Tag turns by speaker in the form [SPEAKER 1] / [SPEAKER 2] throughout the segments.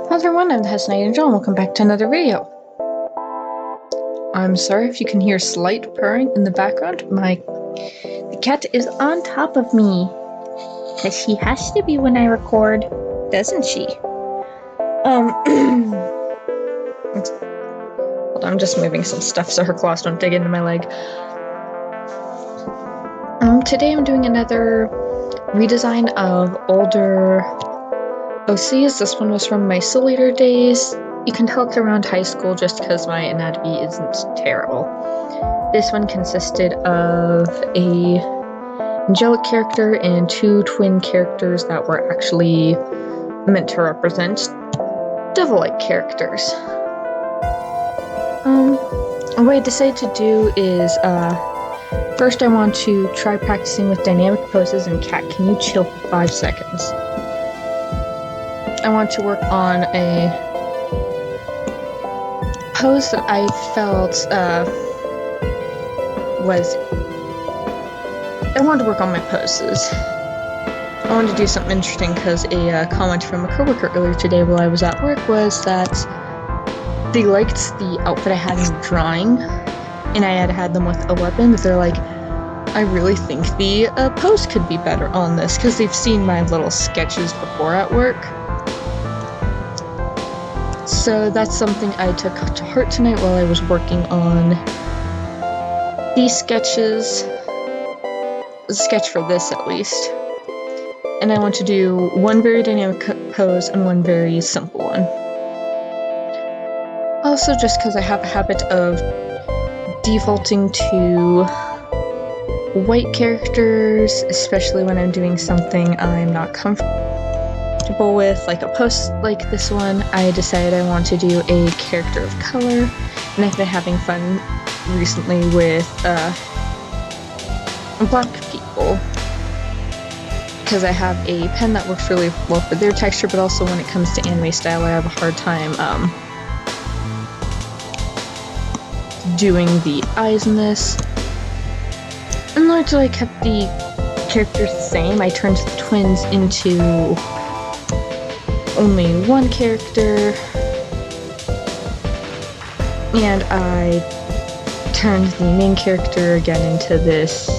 [SPEAKER 1] Hello everyone, I'm the host Angel, and welcome back to another video. I'm sorry if you can hear slight purring in the background. The cat is on top of me. Because she has to be when I record, doesn't she? Hold on, I'm just moving some stuff so her claws don't dig into my leg. Today I'm doing another redesign of older OCs. This one was from my Soul Eater days. You can tell it's around high school just because my anatomy isn't terrible. This one consisted of a angelic character and two twin characters that were actually meant to represent devil-like characters. What I decided to do is, first I want to try practicing with dynamic poses, and cat, can you chill for 5 seconds? I want to work on a pose that I felt I wanted to work on my poses. I wanted to do something interesting because a comment from a coworker earlier today while I was at work was that they liked the outfit I had in the drawing, and I had them with a weapon, but they're like, I really think the pose could be better on this, because they've seen my little sketches before at work. So that's something I took to heart tonight while I was working on these sketches. A sketch for this at least. And I want to do one very dynamic pose and one very simple one. Also, just because I have a habit of defaulting to white characters, especially when I'm doing something I'm not comfortable with, like a post like this one, I decided I want to do a character of color, and I've been having fun recently with black people, because I have a pen that works really well for their texture, but also when it comes to anime style I have a hard time doing the eyes in this. And largely I kept the characters the same. I turned the twins into only one character, and I turned the main character again into this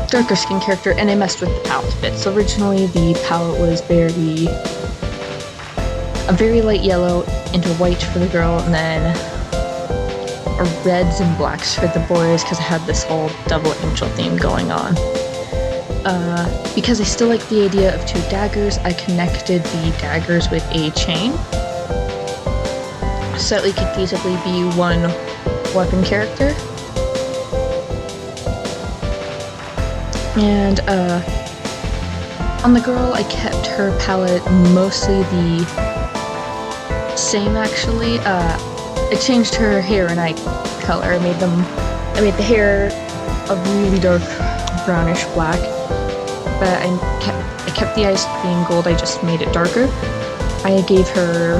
[SPEAKER 1] darker skin character, and I messed with the palette a bit. So originally the palette was a very light yellow into white for the girl, and then reds and blacks for the boys, because I had this whole double angel theme going on. Because I still like the idea of two daggers, I connected the daggers with a chain, so that we could feasibly be one weapon character. And on the girl, I kept her palette mostly the same actually. I changed her hair and eye color. I made the hair a really dark brownish black, but I kept the eyes being gold. I just made it darker. I gave her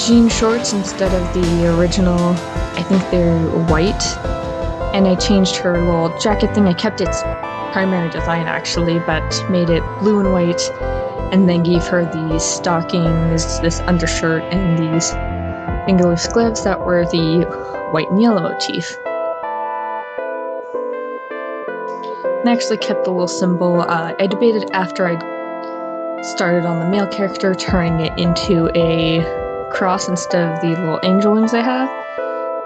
[SPEAKER 1] jean shorts instead of the original. I think they're white, and I changed her little jacket thing. I kept its primary design actually, but made it blue and white, and then gave her these stockings, this undershirt, and these fingerless gloves that were the white and yellow motif. And I actually kept the little symbol. I debated after I started on the male character turning it into a cross instead of the little angel wings I have,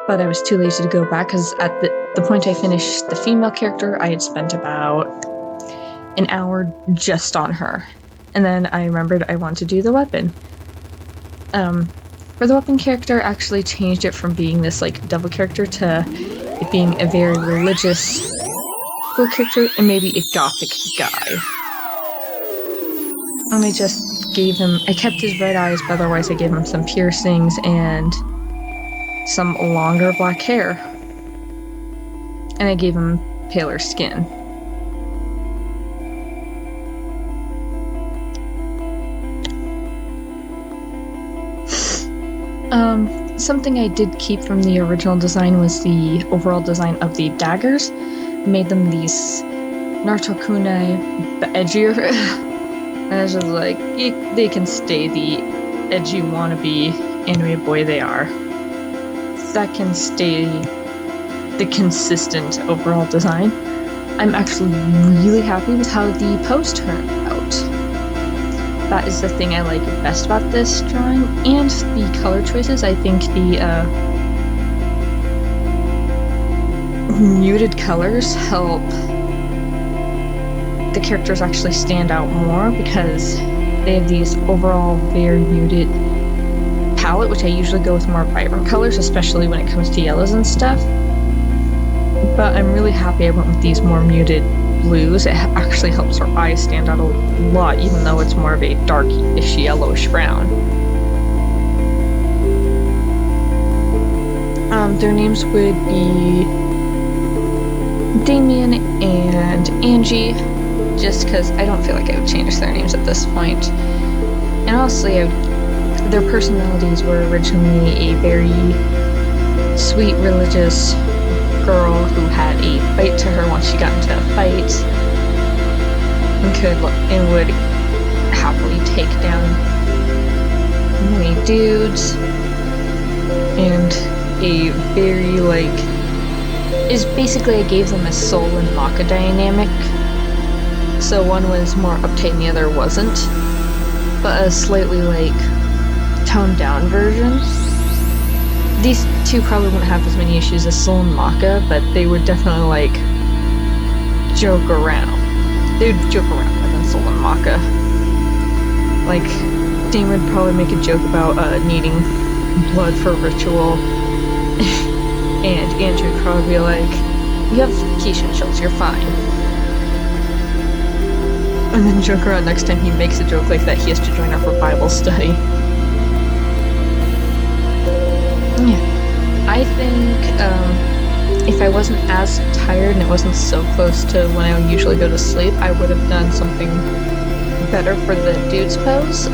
[SPEAKER 1] but I was too lazy to go back, because at the point I finished the female character, I had spent about an hour just on her. And then I remembered I wanted to do the weapon. For the weapon character, I actually changed it from being this like devil character to it being a very religious girl character, and maybe a gothic guy. And I just gave him, I kept his red eyes, but otherwise I gave him some piercings and some longer black hair. And I gave him paler skin. Something I did keep from the original design was the overall design of the daggers. I made them these Naruto kunai, but edgier. And it's just like, they can stay the edgy wannabe anime boy they are. That can stay the consistent overall design. I'm actually really happy with how the pose turned out. That is the thing I like best about this drawing, and the color choices. I think the muted colors help the characters actually stand out more because they have these overall very muted palette, which I usually go with more vibrant colors, especially when it comes to yellows and stuff. But I'm really happy I went with these more muted blues. It actually helps her eyes stand out a lot, even though it's more of a darkish yellowish brown. Their names would be Daemon and Angie, just because I don't feel like I would change their names at this point. And honestly, their personalities were originally a very sweet, religious girl who had a fight to her once she got into a fight, and would happily take down many dudes, and a very is basically I gave them a soul and Maka dynamic. So one was more uptight and the other wasn't, but a slightly toned down version. These two probably wouldn't have as many issues as Soul and Maka, but they would definitely joke around. They would joke around more than Soul and Maka. Daemon would probably make a joke about needing blood for ritual, and Andrew would probably be like, "You have Keisha chills, you're fine." And then joke around next time he makes a joke like that, he has to join her for Bible study. Yeah, I think if I wasn't as tired and it wasn't so close to when I usually go to sleep, I would have done something better for the dude's pose.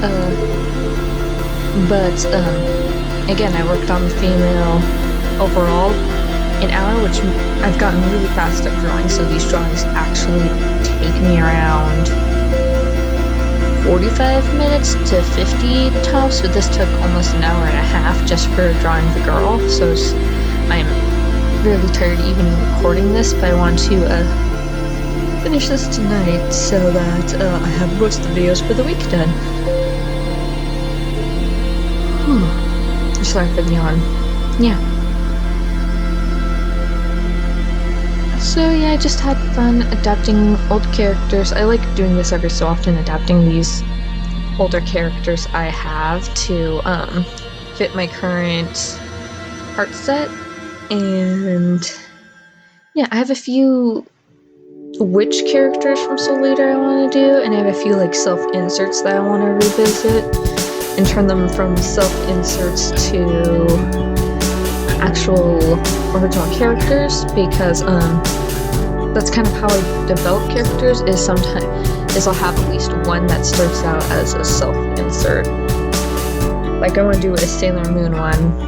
[SPEAKER 1] But again, I worked on the female overall an hour, which I've gotten really fast at drawing, so these drawings actually take me around 45 minutes to 50 tops, but this took almost an hour and a half just for drawing the girl, so I'm really tired even recording this, but I want to finish this tonight so that I have most of the videos for the week done. Sorry for the yawn. Yeah. So yeah, I just had fun adapting old characters. I like doing this every so often, adapting these older characters I have to fit my current art set. And yeah, I have a few witch characters from Soul Eater I want to do, and I have a few self-inserts that I want to revisit and turn them from self-inserts to actual original characters, because that's kind of how I develop characters, is I'll have at least one that starts out as a self-insert. I want to do a Sailor Moon one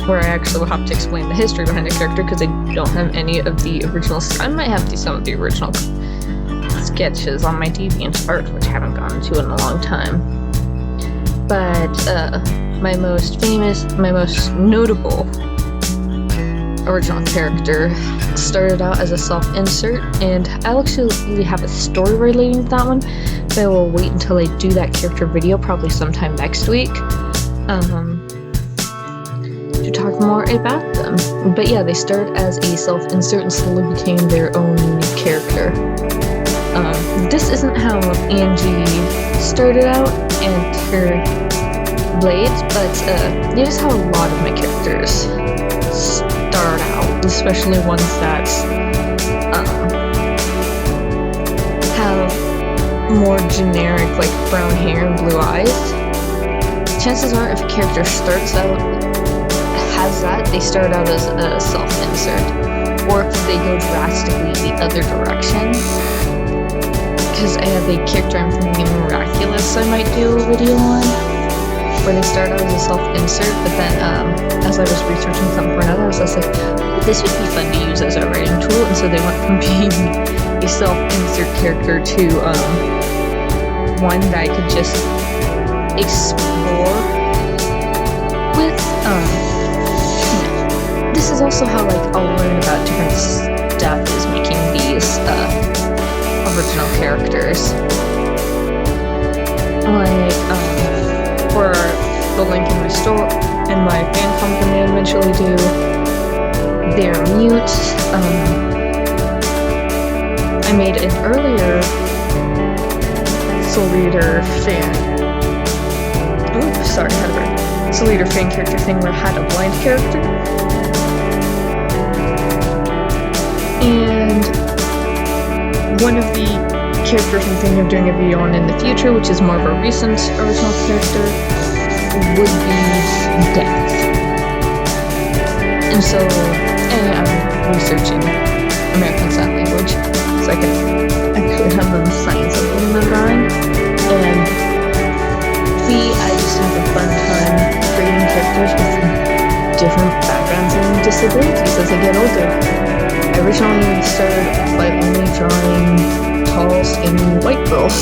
[SPEAKER 1] where I actually will have to explain the history behind the character, because I don't have any of the original. I might have some of the original sketches on my DeviantArt, which I haven't gotten to in a long time. But my most notable original character started out as a self-insert, and I'll actually have a story relating to that one, but I will wait until I do that character video, probably sometime next week, to talk more about them. But yeah, they started as a self-insert and slowly became their own unique character. This isn't how Angie started out and her blades, but it is how a lot of my characters start out, especially ones that have more generic brown hair and blue eyes. Chances are if a character starts out has that, they start out as a self-insert, or if they go drastically the other direction. Because I have a character I'm thinking Miraculous I might do a video on, where they start out as a self-insert, but then as I was researching something for another, I was just like, this would be fun to use as a writing tool, and so they went from being a self-insert character to one that I could just explore with. This is also how like I'll learn about different stuff is making these original characters. Like for the link in my store and my fan company I eventually do, they're mute. I made an earlier Soul Reader fan. Oops, sorry, I had a break. Soul Reader fan character thing where I had a blind character. And one of the characters I'm thinking of doing a video on in the future, which is more of a recent original character, would be Death. And so, I'm researching American Sign Language, so I can actually have them sign something in the drawing. And I just have a fun time creating characters with different backgrounds and disabilities as I get older. I originally started by only drawing tall, skinny white girls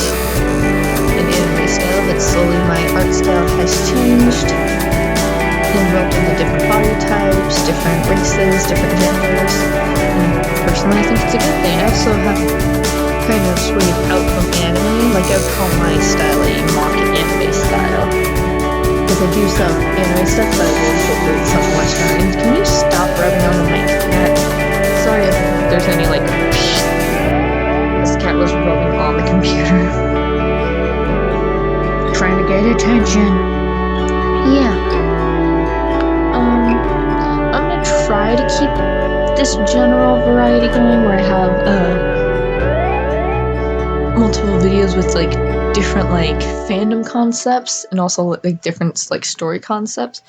[SPEAKER 1] in anime style, but slowly my art style has changed and developed into different body types, different races, different genders. And personally, I think it's a good thing. I also have kind of swayed out from anime, like I would call my style a mock anime style. Because I do some anime stuff, but I will incorporate some Western. And can you stop rubbing on the mic, cat? Sorry if there's any like this cat was rubbing on the computer. Trying to get attention. Yeah. I'm gonna try to keep this general variety going where I have multiple videos with like different like fandom concepts and also like different like story concepts.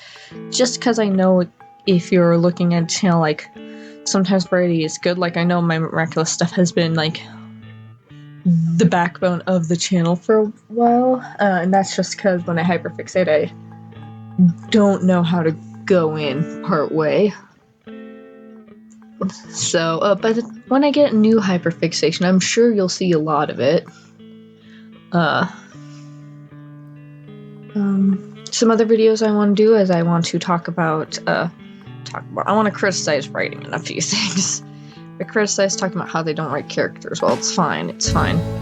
[SPEAKER 1] Just because I know if you're looking at a channel, like sometimes variety is good. Like I know my Miraculous stuff has been like the backbone of the channel for a while, and that's just because when I hyperfixate, I don't know how to go in part way. So, but when I get new hyperfixation, I'm sure you'll see a lot of it. Some other videos I want to do is I want to talk about, I want to criticize writing in a few things. I criticize talking about how they don't write characters. Well, it's fine.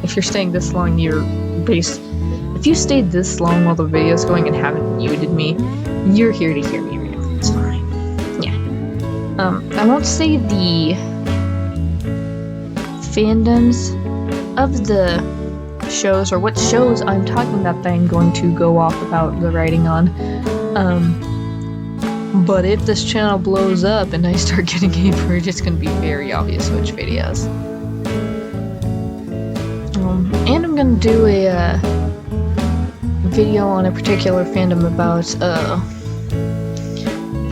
[SPEAKER 1] If you're staying this long, if you stayed this long while the video's going and haven't muted me, you're here to hear me ramble. It's fine. Yeah. I won't say the fandoms of the shows or what shows I'm talking about that I'm going to go off about the writing on. But if this channel blows up and I start getting average, it's going to be very obvious which videos. And I'm going to do a video on a particular fandom about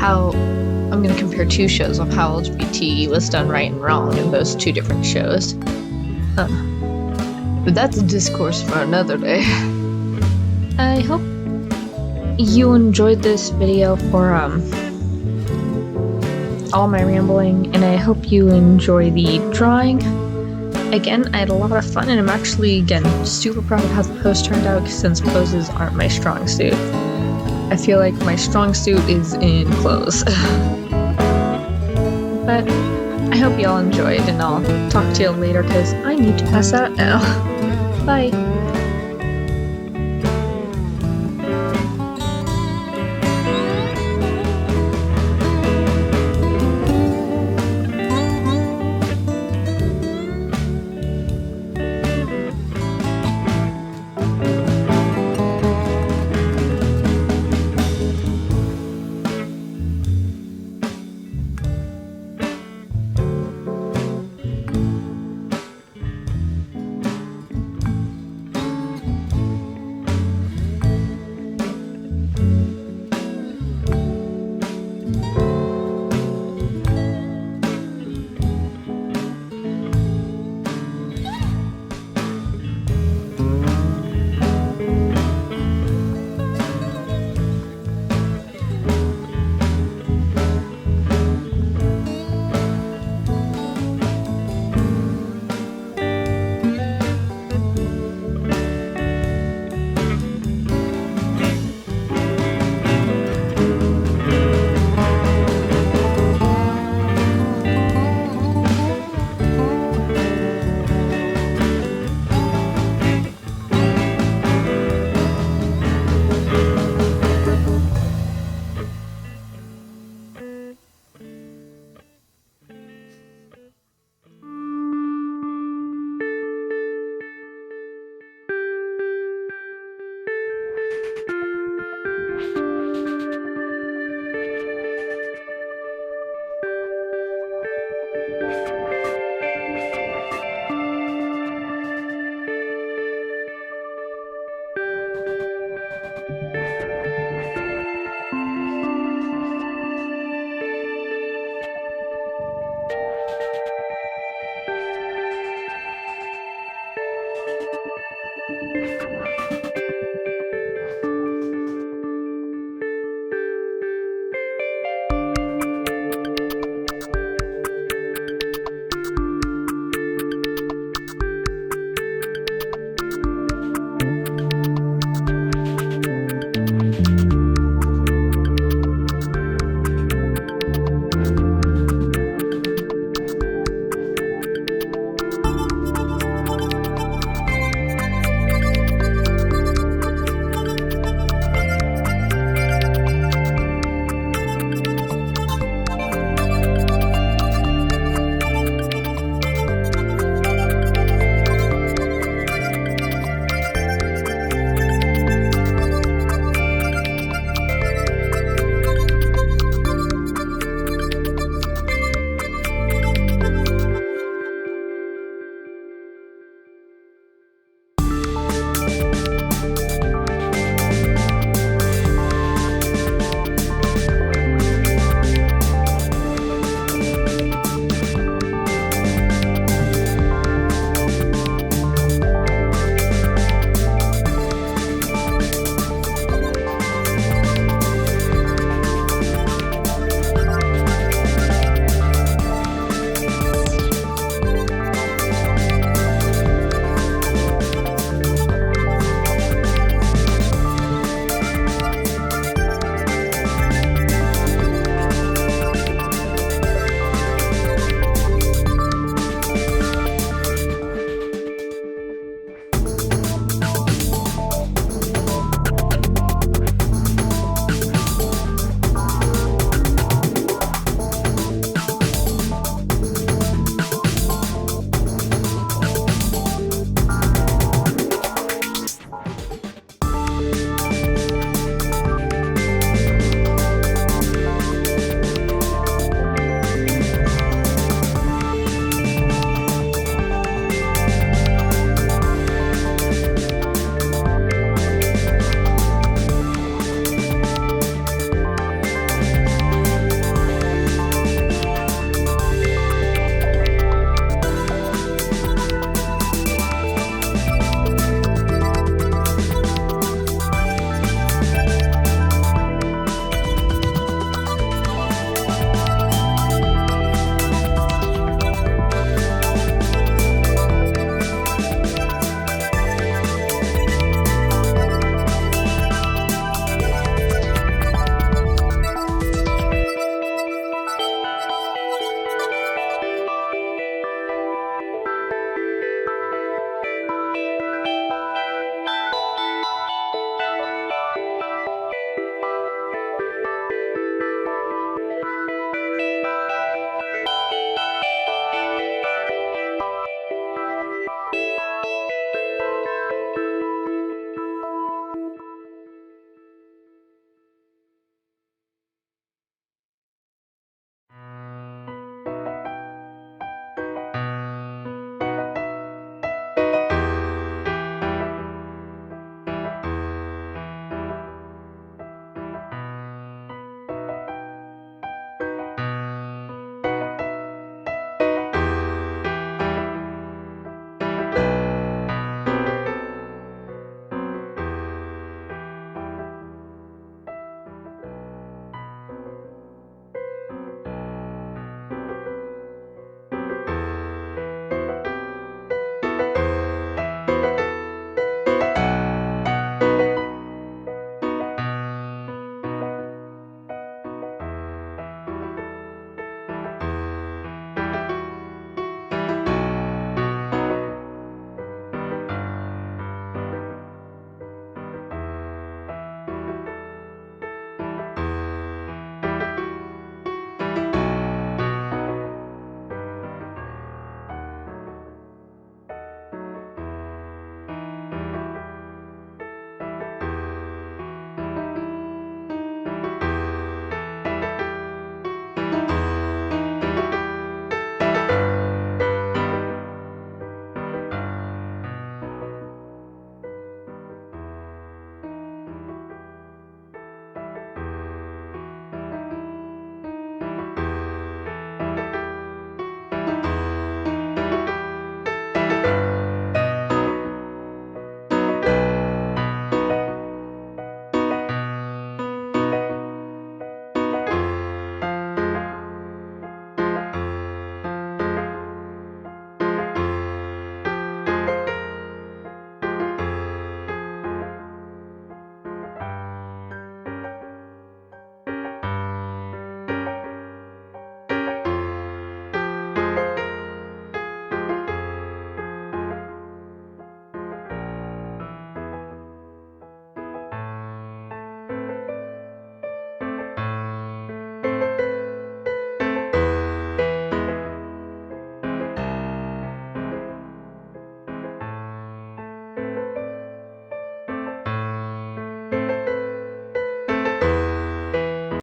[SPEAKER 1] how I'm going to compare two shows of how LGBT was done right and wrong in those two different shows. But that's a discourse for another day. I hope you enjoyed this video for all my rambling, and I hope you enjoy the drawing. Again, I had a lot of fun, and I'm actually, again, super proud of how the pose turned out, since poses aren't my strong suit. I feel like my strong suit is in clothes. But I hope y'all enjoyed, and I'll talk to you later, because I need to pass out now. Bye!